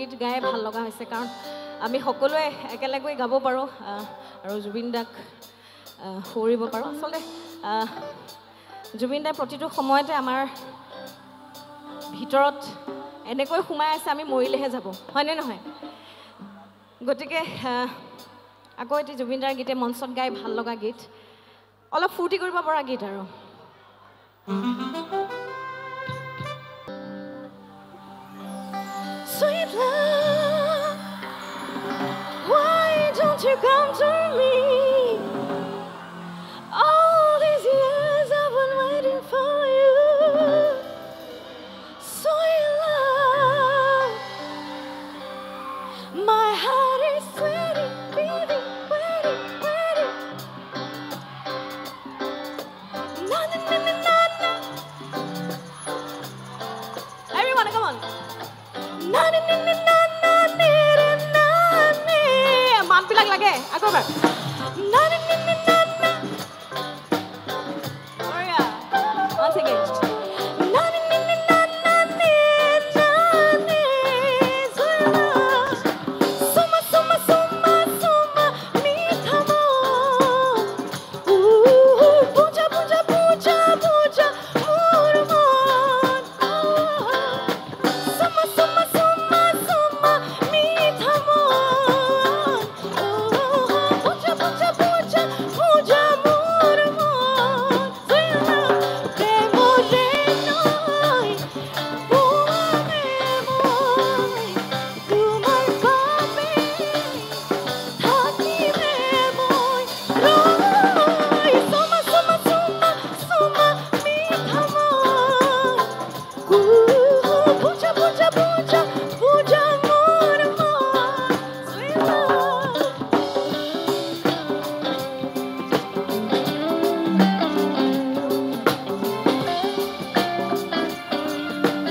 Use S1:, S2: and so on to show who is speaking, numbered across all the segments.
S1: গীত গাই ভাল লগা হৈছে কাৰণ আমি সকলোৱে একেলগে গাব পাৰোঁ আৰু জুবিন দাক সুৰিব পাৰোঁ আচলতে জুবিন দাই প্ৰতিটো সময়তে আমাৰ ভিতৰত এনেকৈ সোমাই আছে আমি মৰিলেহে যাব হয়নে নহয় গতিকে আকৌ এটি জুবিন দাৰ গীতে মঞ্চত গাই ভাল লগা গীত অলপ ফূৰ্তি কৰিব পৰা গীত আৰু Sweet love, why don't you come to me? All these years I've been waiting for you. Sweet love, my heart is waiting, beating, waiting, waiting. Na na na na na na. Everyone, come on. Na na na na na na na na. मान पिलाक लगे आगो बार. Na na na na na na. Oh yeah. Once again. Na na na na na na na na. Suma suma suma suma meetha mon. Puja puja puja puja moor mon. Suma suma suma suma meetha mon. Puja puja puja puja moor mon. Te more noi buane moi tumar babe thaki me moi roi suma suma suma suma meetha mon puja puja puja puja moor mon sweet love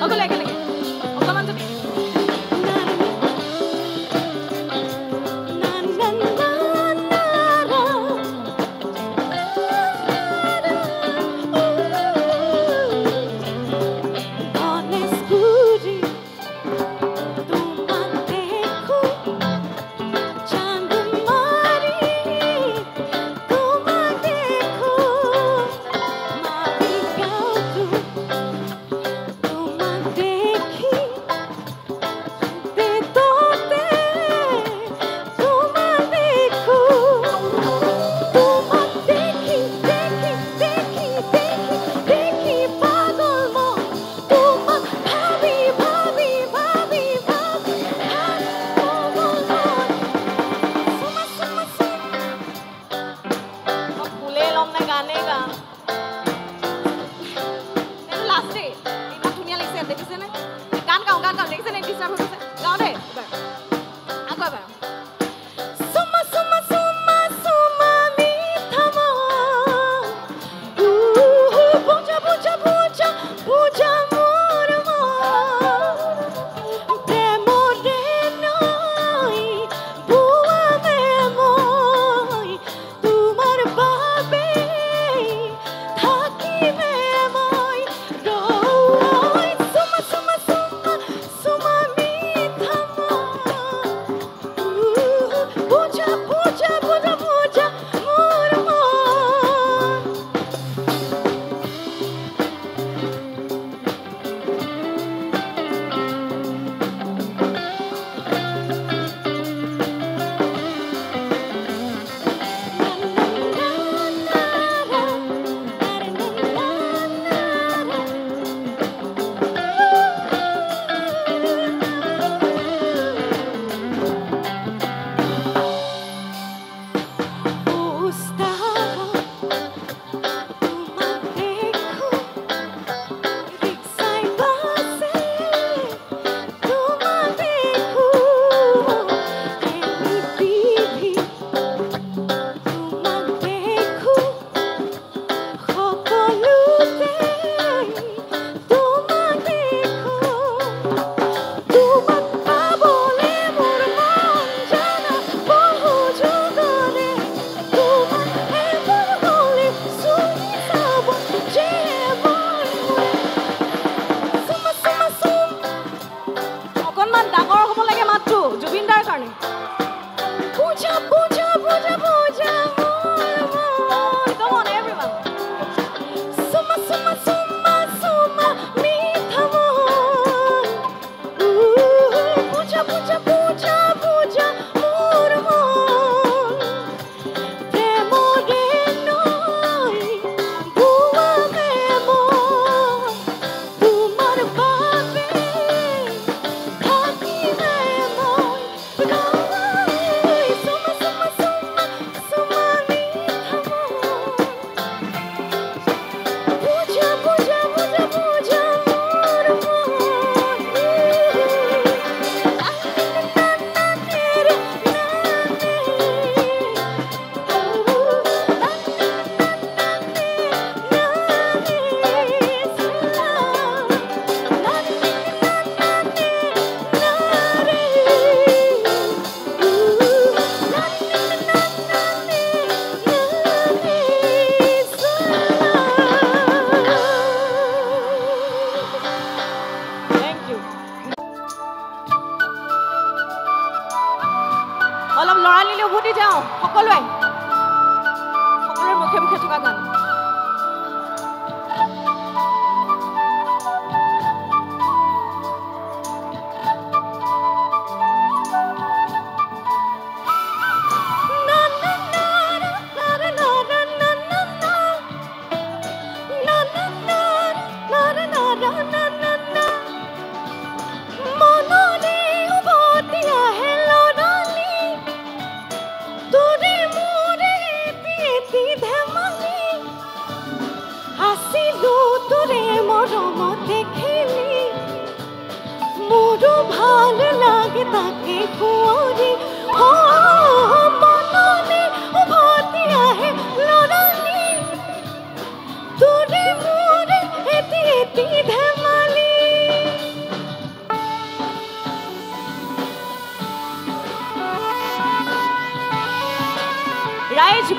S1: Ogo lege lege ogo man তুমি na na na na na honest booty तुम देखो चांद मारी तुम देखो मारी गाँव तुम देखी ते तोते तुम देखो तुम देखी देखी देखी देखी देखी पागल मन तुम भाभी भाभी भाभी भाभी पागल मन सुमा सुमा सुमा अब भूले लम ना गाने का এইটো লাষ্টে ইমান ধুনীয়া লাগিছে দেখিছে নে গান গাওঁ দেখিছে নে ডিষ্টাৰ্ব হৈ গৈছে গাওঁ দে এবাৰ আকৌ এবাৰ Suma suma suma suma meetha mon. Puja puja puja puja moor mon. Te more noi buane moi tumar babe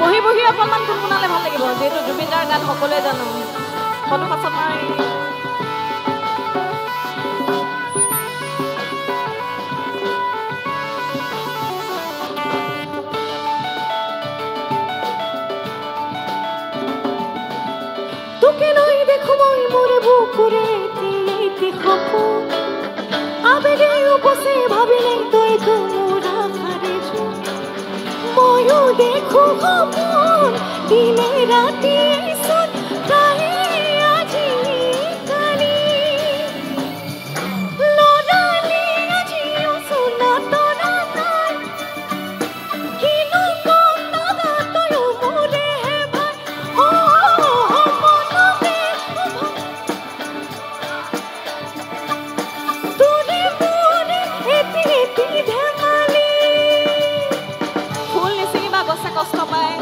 S1: বহি বহি অকণমান গুণগুণালে ভাল লাগিব যিহেতু জুবিনদাৰ গান সকলোৱে জানো ফটো পাছত নাই তোকে লৈ দেখো মই মোৰে বুকুৰে এটি সপোন আবেগে উপচে ভাবিলে তই তো মোৰ আশাৰে ময়ো দেখো সপোন দিনে ৰাতি চোন প্ৰায়ে আজি কালি লৰালি আজিও চোনা তৰা নাই কিনো কম দাদা তয়ো মোৰে হে ভাই মনতে তোৰে মোৰে এটি এটি ধেমালি ফুল নিচিঙিবা গছে কষ্ট পায়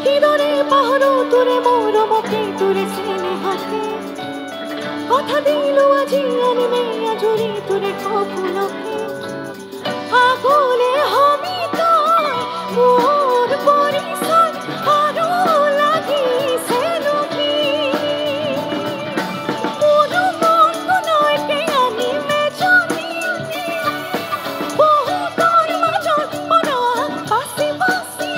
S1: কিদৰে পাহৰো তোৰে মৰমকে তোৰে স্নেহকে কথা দিলো আজি আনিমে আজৰি তোৰে সপোনকে আগলে হবি তই মোৰ পৰিচয় আৰু লাগিছে নেকি মোৰ মনখনকে আনিমে জানি বহুতৰ মাজত পৰা বাচি বাচি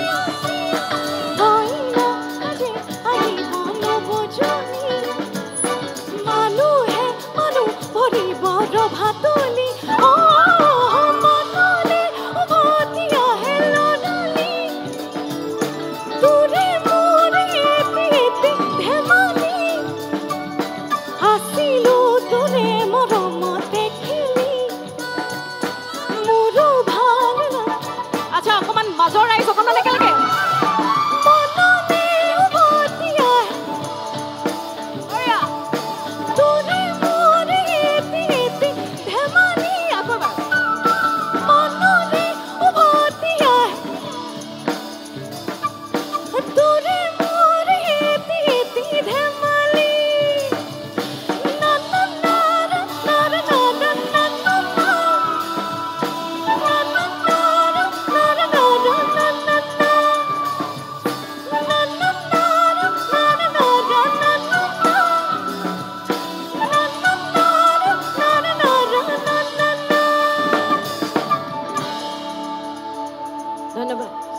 S1: মানুহে মানুহ ভৰিব ৰভাতলি মনলে উভতি আহে লৰালি তোৰে মোৰে এটি এটি ধেমালি আছিলো তোৰে মৰমতে খেলি মোৰো ভাল আচ্ছা অকণমান মাজৰ ৰাইজ অকণমান একেলগে ধন্যবাদ